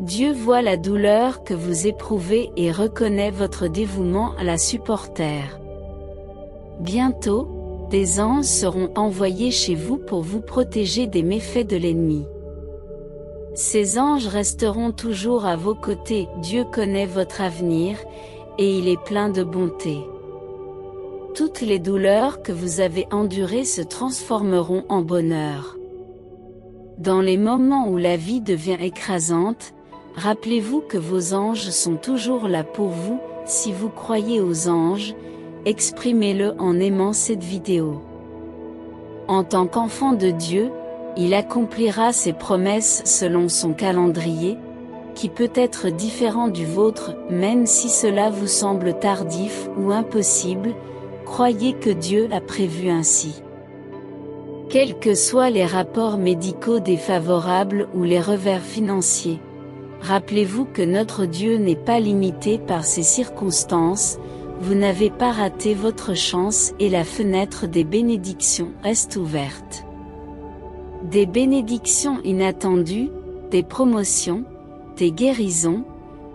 Dieu voit la douleur que vous éprouvez et reconnaît votre dévouement à la supporter. Bientôt, des anges seront envoyés chez vous pour vous protéger des méfaits de l'ennemi. Ces anges resteront toujours à vos côtés. Dieu connaît votre avenir, et il est plein de bonté. Toutes les douleurs que vous avez endurées se transformeront en bonheur. Dans les moments où la vie devient écrasante, rappelez-vous que vos anges sont toujours là pour vous. Si vous croyez aux anges, exprimez-le en aimant cette vidéo. En tant qu'enfant de Dieu, il accomplira ses promesses selon son calendrier, qui peut être différent du vôtre, même si cela vous semble tardif ou impossible, croyez que Dieu l'a prévu ainsi. Quels que soient les rapports médicaux défavorables ou les revers financiers, rappelez-vous que notre Dieu n'est pas limité par ces circonstances, vous n'avez pas raté votre chance et la fenêtre des bénédictions reste ouverte. Des bénédictions inattendues, des promotions, des guérisons,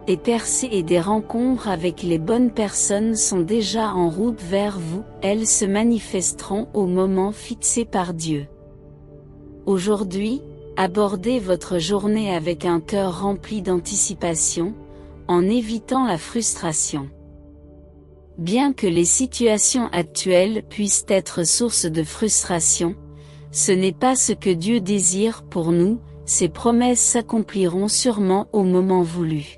des percées et des rencontres avec les bonnes personnes sont déjà en route vers vous, elles se manifesteront au moment fixé par Dieu. Aujourd'hui, abordez votre journée avec un cœur rempli d'anticipation, en évitant la frustration. Bien que les situations actuelles puissent être source de frustration, ce n'est pas ce que Dieu désire pour nous, ses promesses s'accompliront sûrement au moment voulu.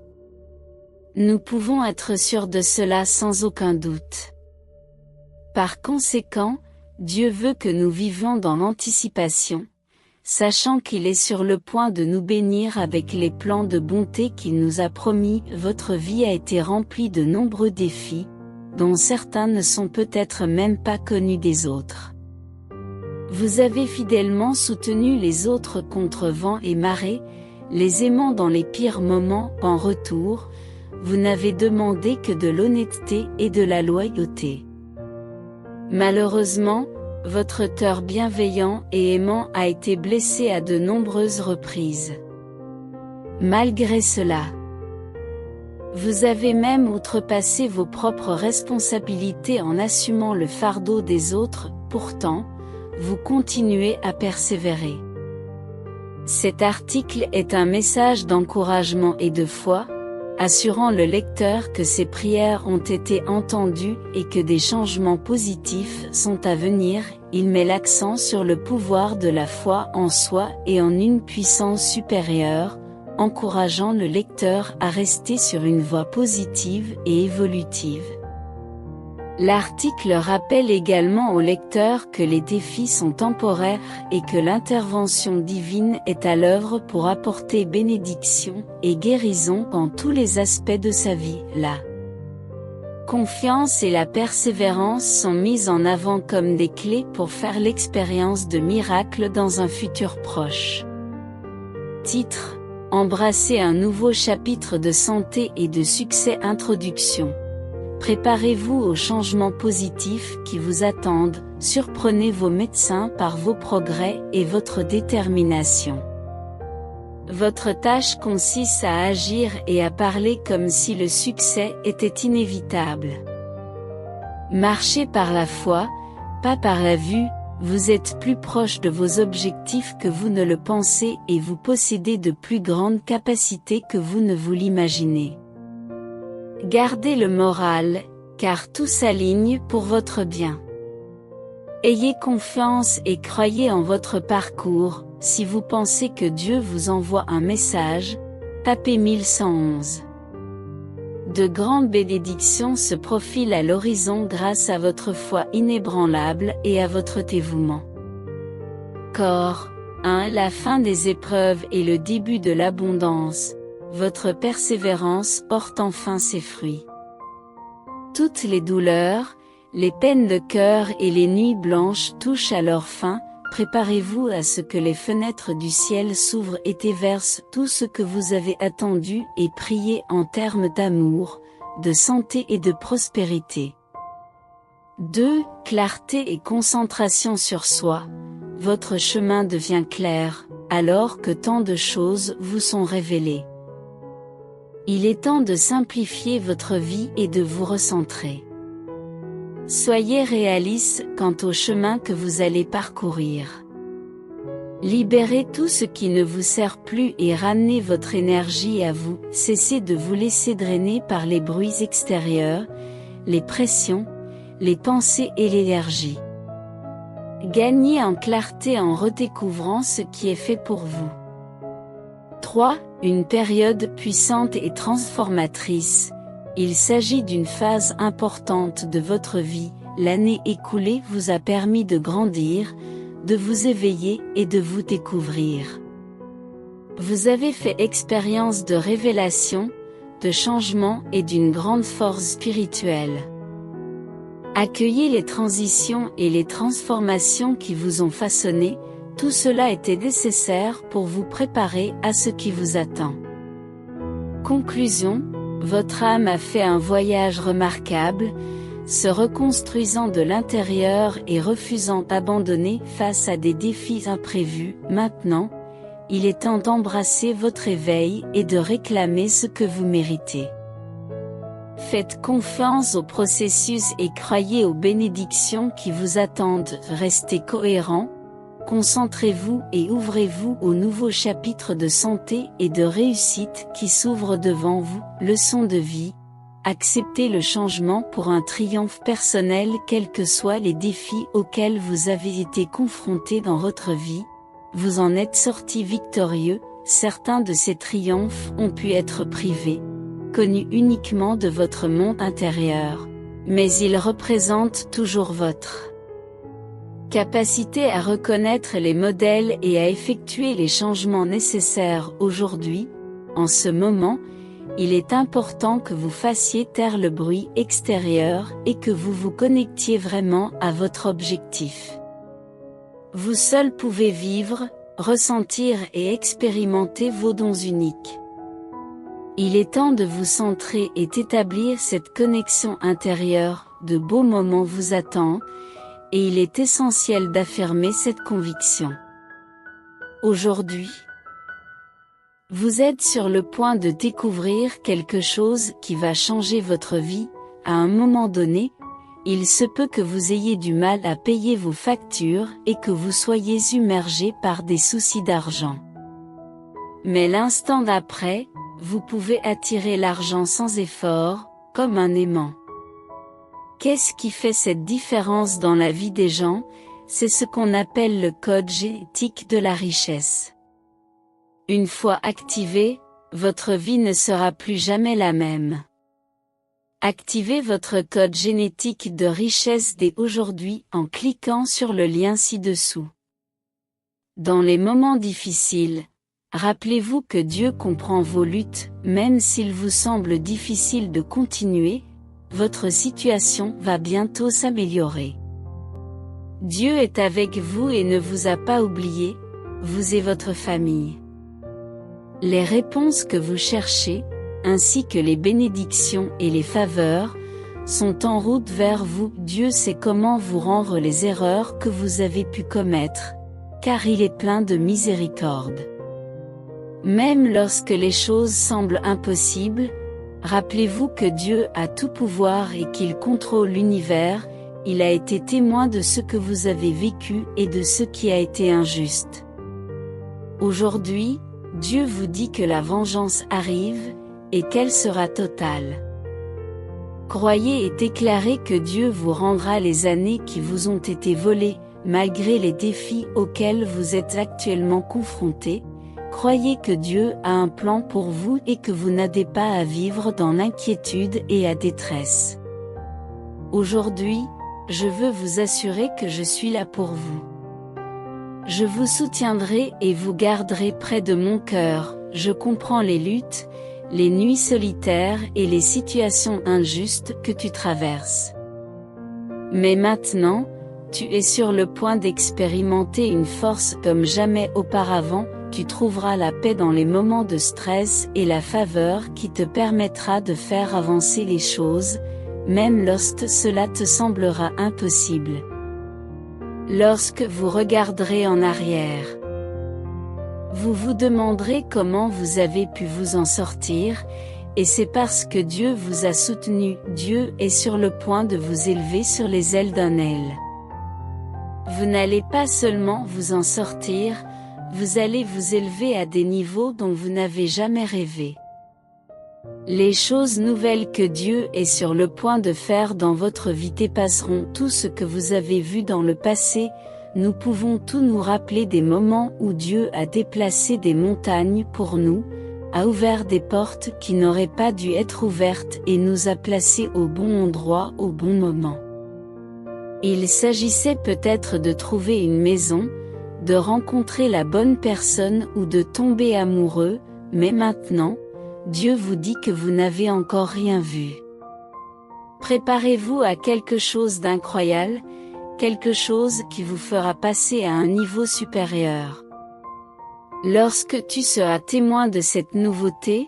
Nous pouvons être sûrs de cela sans aucun doute. Par conséquent, Dieu veut que nous vivions dans l'anticipation, sachant qu'il est sur le point de nous bénir avec les plans de bonté qu'il nous a promis. Votre vie a été remplie de nombreux défis, dont certains ne sont peut-être même pas connus des autres. Vous avez fidèlement soutenu les autres contre vent et marée, les aimant dans les pires moments. En retour, vous n'avez demandé que de l'honnêteté et de la loyauté. Malheureusement, votre cœur bienveillant et aimant a été blessé à de nombreuses reprises. Malgré cela, vous avez même outrepassé vos propres responsabilités en assumant le fardeau des autres. Pourtant, vous continuez à persévérer. Cet article est un message d'encouragement et de foi, assurant le lecteur que ses prières ont été entendues et que des changements positifs sont à venir. Il met l'accent sur le pouvoir de la foi en soi et en une puissance supérieure, encourageant le lecteur à rester sur une voie positive et évolutive. L'article rappelle également au lecteur que les défis sont temporaires et que l'intervention divine est à l'œuvre pour apporter bénédiction et guérison dans tous les aspects de sa vie. La confiance et la persévérance sont mises en avant comme des clés pour faire l'expérience de miracles dans un futur proche. Titre: Embrassez un nouveau chapitre de santé et de succès. Introduction. Préparez-vous aux changements positifs qui vous attendent, surprenez vos médecins par vos progrès et votre détermination. Votre tâche consiste à agir et à parler comme si le succès était inévitable. Marchez par la foi, pas par la vue, vous êtes plus proche de vos objectifs que vous ne le pensez et vous possédez de plus grandes capacités que vous ne vous l'imaginez. Gardez le moral, car tout s'aligne pour votre bien. Ayez confiance et croyez en votre parcours. Si vous pensez que Dieu vous envoie un message, tapez 1111. De grandes bénédictions se profilent à l'horizon grâce à votre foi inébranlable et à votre dévouement. Corps 1. La fin des épreuves et le début de l'abondance. Votre persévérance porte enfin ses fruits. Toutes les douleurs, les peines de cœur et les nuits blanches touchent à leur fin. Préparez-vous à ce que les fenêtres du ciel s'ouvrent et déversent tout ce que vous avez attendu et prié en termes d'amour, de santé et de prospérité. 2. Clarté et concentration sur soi. Votre chemin devient clair, alors que tant de choses vous sont révélées. Il est temps de simplifier votre vie et de vous recentrer. Soyez réaliste quant au chemin que vous allez parcourir. Libérez tout ce qui ne vous sert plus et ramenez votre énergie à vous. Cessez de vous laisser drainer par les bruits extérieurs, les pressions, les pensées et l'énergie. Gagnez en clarté en redécouvrant ce qui est fait pour vous. 3. Une période puissante et transformatrice. Il s'agit d'une phase importante de votre vie. L'année écoulée vous a permis de grandir, de vous éveiller et de vous découvrir. Vous avez fait expérience de révélation, de changement et d'une grande force spirituelle. Accueillez les transitions et les transformations qui vous ont façonné, tout cela était nécessaire pour vous préparer à ce qui vous attend. Conclusion, votre âme a fait un voyage remarquable, se reconstruisant de l'intérieur et refusant d'abandonner face à des défis imprévus. Maintenant, il est temps d'embrasser votre éveil et de réclamer ce que vous méritez. Faites confiance au processus et croyez aux bénédictions qui vous attendent. Restez cohérent, concentrez-vous et ouvrez-vous aux nouveaux chapitres de santé et de réussite qui s'ouvrent devant vous. Leçon de vie. Acceptez le changement pour un triomphe personnel quels que soient les défis auxquels vous avez été confrontés dans votre vie. Vous en êtes sorti victorieux, certains de ces triomphes ont pu être privés, connus uniquement de votre monde intérieur, mais ils représentent toujours votre capacité à reconnaître les modèles et à effectuer les changements nécessaires aujourd'hui. En ce moment, il est important que vous fassiez taire le bruit extérieur et que vous vous connectiez vraiment à votre objectif. Vous seul pouvez vivre, ressentir et expérimenter vos dons uniques. Il est temps de vous centrer et d'établir cette connexion intérieure. De beaux moments vous attendent, et il est essentiel d'affirmer cette conviction. Aujourd'hui, vous êtes sur le point de découvrir quelque chose qui va changer votre vie. À un moment donné, il se peut que vous ayez du mal à payer vos factures et que vous soyez submergé par des soucis d'argent. Mais l'instant d'après, vous pouvez attirer l'argent sans effort, comme un aimant. Qu'est-ce qui fait cette différence dans la vie des gens? C'est ce qu'on appelle le code génétique de la richesse. Une fois activé, votre vie ne sera plus jamais la même. Activez votre code génétique de richesse dès aujourd'hui en cliquant sur le lien ci-dessous. Dans les moments difficiles, rappelez-vous que Dieu comprend vos luttes, même s'il vous semble difficile de continuer, votre situation va bientôt s'améliorer. Dieu est avec vous et ne vous a pas oublié, vous et votre famille. Les réponses que vous cherchez, ainsi que les bénédictions et les faveurs, sont en route vers vous. Dieu sait comment vous rendre les erreurs que vous avez pu commettre, car il est plein de miséricorde. Même lorsque les choses semblent impossibles, rappelez-vous que Dieu a tout pouvoir et qu'il contrôle l'univers. Il a été témoin de ce que vous avez vécu et de ce qui a été injuste. Aujourd'hui, Dieu vous dit que la vengeance arrive, et qu'elle sera totale. Croyez et déclarez que Dieu vous rendra les années qui vous ont été volées, malgré les défis auxquels vous êtes actuellement confrontés. Croyez que Dieu a un plan pour vous et que vous n'avez pas à vivre dans l'inquiétude et la détresse. Aujourd'hui, je veux vous assurer que je suis là pour vous. Je vous soutiendrai et vous garderai près de mon cœur. Je comprends les luttes, les nuits solitaires et les situations injustes que tu traverses. Mais maintenant, tu es sur le point d'expérimenter une force comme jamais auparavant. Tu trouveras la paix dans les moments de stress et la faveur qui te permettra de faire avancer les choses, même lorsque cela te semblera impossible. Lorsque vous regarderez en arrière, vous vous demanderez comment vous avez pu vous en sortir, et c'est parce que Dieu vous a soutenu, Dieu est sur le point de vous élever sur les ailes d'un aile. Vous n'allez pas seulement vous en sortir, vous allez vous élever à des niveaux dont vous n'avez jamais rêvé. Les choses nouvelles que Dieu est sur le point de faire dans votre vie dépasseront tout ce que vous avez vu dans le passé. Nous pouvons tous nous rappeler des moments où Dieu a déplacé des montagnes pour nous, a ouvert des portes qui n'auraient pas dû être ouvertes et nous a placés au bon endroit au bon moment. Il s'agissait peut-être de trouver une maison, de rencontrer la bonne personne ou de tomber amoureux, mais maintenant, Dieu vous dit que vous n'avez encore rien vu. Préparez-vous à quelque chose d'incroyable, quelque chose qui vous fera passer à un niveau supérieur. Lorsque tu seras témoin de cette nouveauté,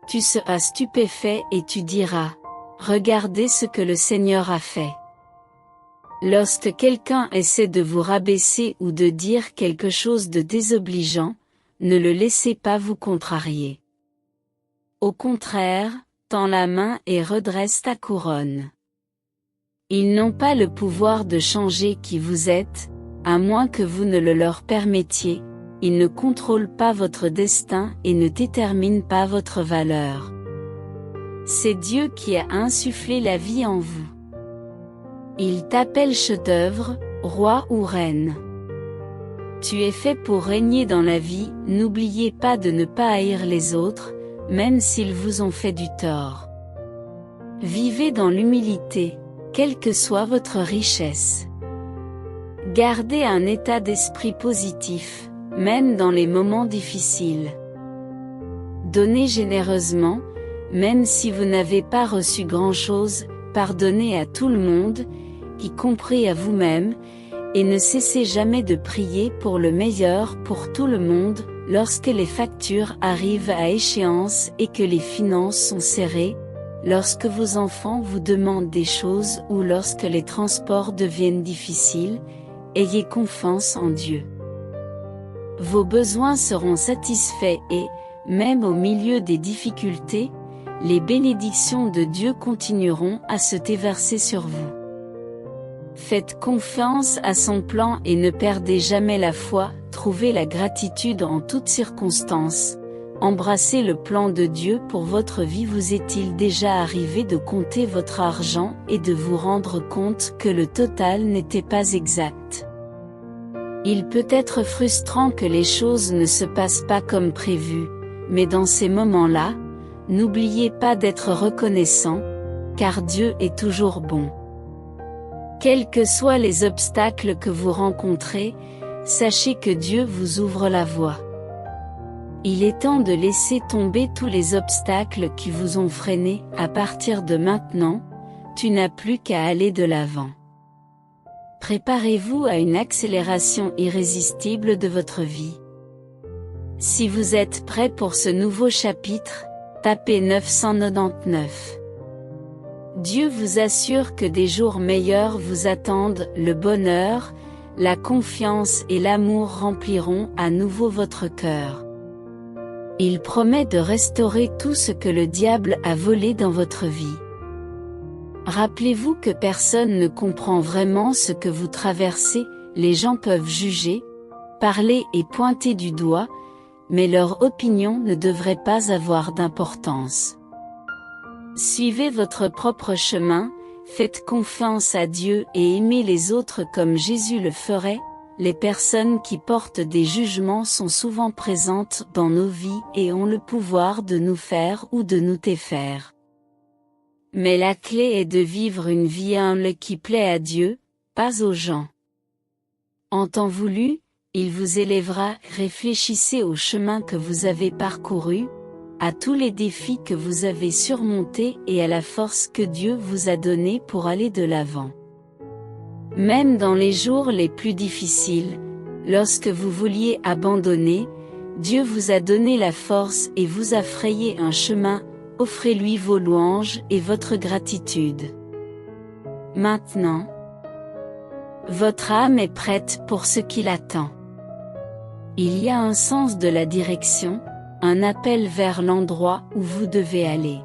tu seras stupéfait et tu diras, « Regardez ce que le Seigneur a fait ». Lorsque quelqu'un essaie de vous rabaisser ou de dire quelque chose de désobligeant, ne le laissez pas vous contrarier. Au contraire, tends la main et redresse ta couronne. Ils n'ont pas le pouvoir de changer qui vous êtes, à moins que vous ne le leur permettiez, ils ne contrôlent pas votre destin et ne déterminent pas votre valeur. C'est Dieu qui a insufflé la vie en vous. Il t'appelle chef-d'œuvre, roi ou reine. Tu es fait pour régner dans la vie, n'oubliez pas de ne pas haïr les autres, même s'ils vous ont fait du tort. Vivez dans l'humilité, quelle que soit votre richesse. Gardez un état d'esprit positif, même dans les moments difficiles. Donnez généreusement, même si vous n'avez pas reçu grand-chose, pardonnez à tout le monde, y compris à vous-même, et ne cessez jamais de prier pour le meilleur pour tout le monde, lorsque les factures arrivent à échéance et que les finances sont serrées, lorsque vos enfants vous demandent des choses ou lorsque les transports deviennent difficiles, ayez confiance en Dieu. Vos besoins seront satisfaits et, même au milieu des difficultés, les bénédictions de Dieu continueront à se déverser sur vous. Faites confiance à son plan et ne perdez jamais la foi, trouvez la gratitude en toutes circonstances, embrassez le plan de Dieu pour votre vie. Vous est-il déjà arrivé de compter votre argent et de vous rendre compte que le total n'était pas exact? Il peut être frustrant que les choses ne se passent pas comme prévu, mais dans ces moments-là, n'oubliez pas d'être reconnaissant, car Dieu est toujours bon. Quels que soient les obstacles que vous rencontrez, sachez que Dieu vous ouvre la voie. Il est temps de laisser tomber tous les obstacles qui vous ont freiné. À partir de maintenant, tu n'as plus qu'à aller de l'avant. Préparez-vous à une accélération irrésistible de votre vie. Si vous êtes prêt pour ce nouveau chapitre, tapez 999. Dieu vous assure que des jours meilleurs vous attendent, le bonheur, la confiance et l'amour rempliront à nouveau votre cœur. Il promet de restaurer tout ce que le diable a volé dans votre vie. Rappelez-vous que personne ne comprend vraiment ce que vous traversez, les gens peuvent juger, parler et pointer du doigt, mais leur opinion ne devrait pas avoir d'importance. Suivez votre propre chemin, faites confiance à Dieu et aimez les autres comme Jésus le ferait. Les personnes qui portent des jugements sont souvent présentes dans nos vies et ont le pouvoir de nous faire ou de nous défaire. Mais la clé est de vivre une vie humble qui plaît à Dieu, pas aux gens. En temps voulu, il vous élèvera. Réfléchissez au chemin que vous avez parcouru, à tous les défis que vous avez surmontés et à la force que Dieu vous a donnée pour aller de l'avant. Même dans les jours les plus difficiles, lorsque vous vouliez abandonner, Dieu vous a donné la force et vous a frayé un chemin. Offrez-lui vos louanges et votre gratitude. Maintenant, votre âme est prête pour ce qui l'attend. Il y a un sens de la direction, un appel vers l'endroit où vous devez aller.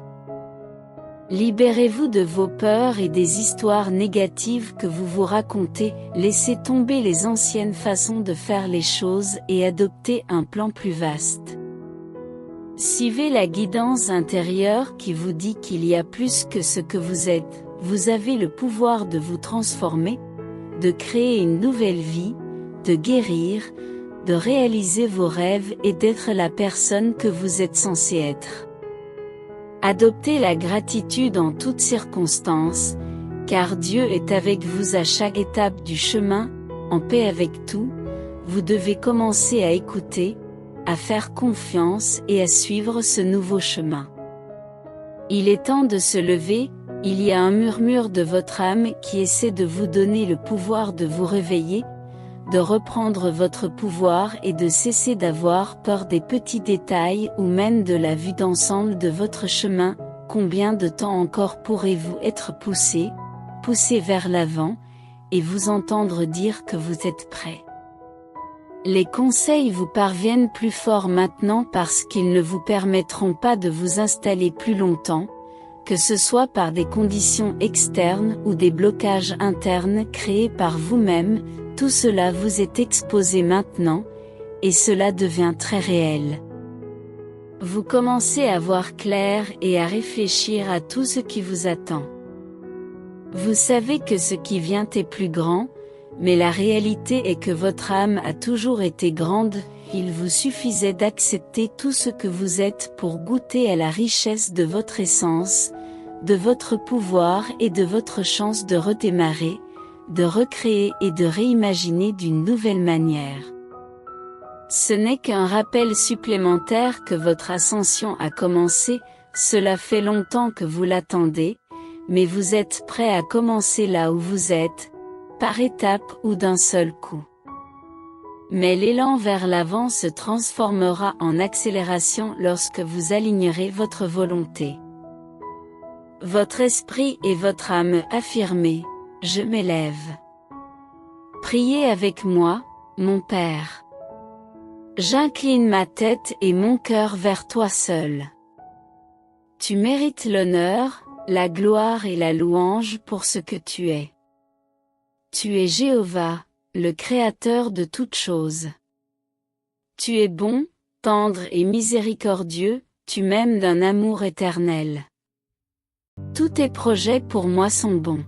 Libérez-vous de vos peurs et des histoires négatives que vous vous racontez, laissez tomber les anciennes façons de faire les choses et adoptez un plan plus vaste. Suivez la guidance intérieure qui vous dit qu'il y a plus que ce que vous êtes, vous avez le pouvoir de vous transformer, de créer une nouvelle vie, de guérir, de réaliser vos rêves et d'être la personne que vous êtes censé être. Adoptez la gratitude en toutes circonstances, car Dieu est avec vous à chaque étape du chemin, en paix avec tout. Vous devez commencer à écouter, à faire confiance et à suivre ce nouveau chemin. Il est temps de se lever, il y a un murmure de votre âme qui essaie de vous donner le pouvoir de vous réveiller, de reprendre votre pouvoir et de cesser d'avoir peur des petits détails ou même de la vue d'ensemble de votre chemin. Combien de temps encore pourrez-vous être poussé vers l'avant, et vous entendre dire que vous êtes prêt? Les conseils vous parviennent plus fort maintenant parce qu'ils ne vous permettront pas de vous installer plus longtemps, que ce soit par des conditions externes ou des blocages internes créés par vous-même. Tout cela vous est exposé maintenant, et cela devient très réel. Vous commencez à voir clair et à réfléchir à tout ce qui vous attend. Vous savez que ce qui vient est plus grand, mais la réalité est que votre âme a toujours été grande, il vous suffisait d'accepter tout ce que vous êtes pour goûter à la richesse de votre essence, de votre pouvoir et de votre chance de redémarrer, de recréer et de réimaginer d'une nouvelle manière. Ce n'est qu'un rappel supplémentaire que votre ascension a commencé, cela fait longtemps que vous l'attendez, mais vous êtes prêt à commencer là où vous êtes, par étapes ou d'un seul coup. Mais l'élan vers l'avant se transformera en accélération lorsque vous alignerez votre volonté. Votre esprit et votre âme affirmez. Je m'élève. Priez avec moi, mon Père. J'incline ma tête et mon cœur vers toi seul. Tu mérites l'honneur, la gloire et la louange pour ce que tu es. Tu es Jéhovah, le Créateur de toutes choses. Tu es bon, tendre et miséricordieux, tu m'aimes d'un amour éternel. Tous tes projets pour moi sont bons.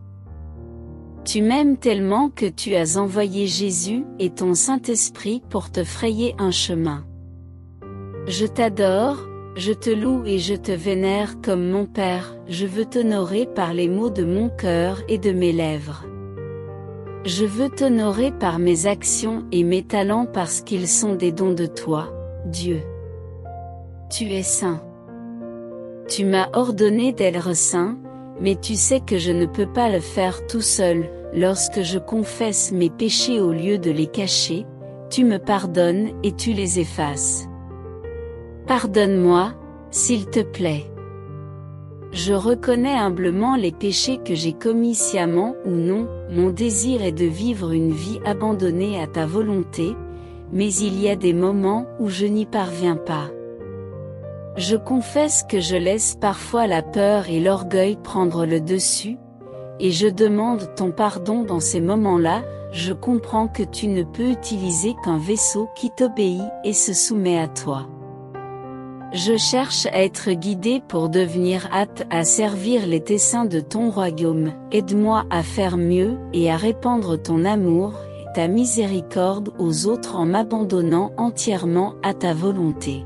Tu m'aimes tellement que tu as envoyé Jésus et ton Saint-Esprit pour te frayer un chemin. Je t'adore, je te loue et je te vénère comme mon Père, je veux t'honorer par les mots de mon cœur et de mes lèvres. Je veux t'honorer par mes actions et mes talents parce qu'ils sont des dons de toi, Dieu. Tu es saint. Tu m'as ordonné d'être saint, mais tu sais que je ne peux pas le faire tout seul. Lorsque je confesse mes péchés au lieu de les cacher, tu me pardonnes et tu les effaces. Pardonne-moi, s'il te plaît. Je reconnais humblement les péchés que j'ai commis sciemment ou non, mon désir est de vivre une vie abandonnée à ta volonté, mais il y a des moments où je n'y parviens pas. Je confesse que je laisse parfois la peur et l'orgueil prendre le dessus, et je demande ton pardon dans ces moments-là. Je comprends que tu ne peux utiliser qu'un vaisseau qui t'obéit et se soumet à toi. Je cherche à être guidé pour devenir apte à servir les desseins de ton royaume. Aide-moi à faire mieux et à répandre ton amour et ta miséricorde aux autres en m'abandonnant entièrement à ta volonté.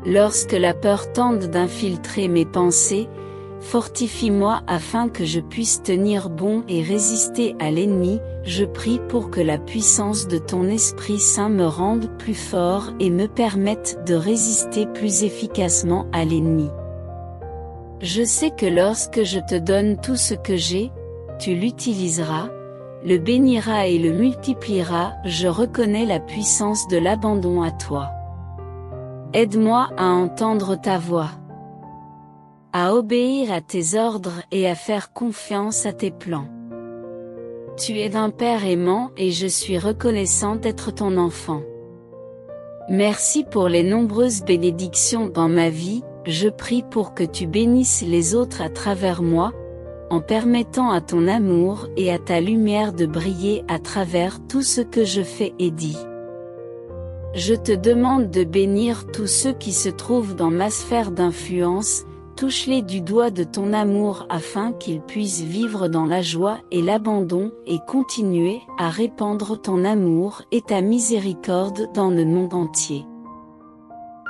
Lorsque la peur tente d'infiltrer mes pensées, fortifie-moi afin que je puisse tenir bon et résister à l'ennemi. Je prie pour que la puissance de ton Esprit Saint me rende plus fort et me permette de résister plus efficacement à l'ennemi. Je sais que lorsque je te donne tout ce que j'ai, tu l'utiliseras, le béniras et le multiplieras. Je reconnais la puissance de l'abandon à toi. Aide-moi à entendre ta voix, à obéir à tes ordres et à faire confiance à tes plans. Tu es un Père aimant et je suis reconnaissant d'être ton enfant. Merci pour les nombreuses bénédictions dans ma vie, je prie pour que tu bénisses les autres à travers moi, en permettant à ton amour et à ta lumière de briller à travers tout ce que je fais et dis. Je te demande de bénir tous ceux qui se trouvent dans ma sphère d'influence, touche-les du doigt de ton amour afin qu'ils puissent vivre dans la joie et l'abandon et continuer à répandre ton amour et ta miséricorde dans le monde entier.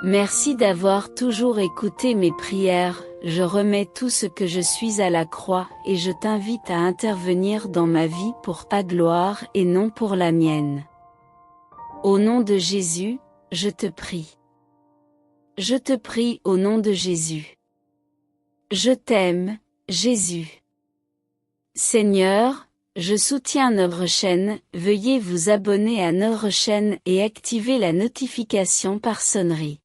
Merci d'avoir toujours écouté mes prières, je remets tout ce que je suis à la croix et je t'invite à intervenir dans ma vie pour ta gloire et non pour la mienne. Au nom de Jésus, je te prie. Je te prie au nom de Jésus. Je t'aime, Jésus. Seigneur, je soutiens notre chaîne, veuillez vous abonner à notre chaîne et activer la notification par sonnerie.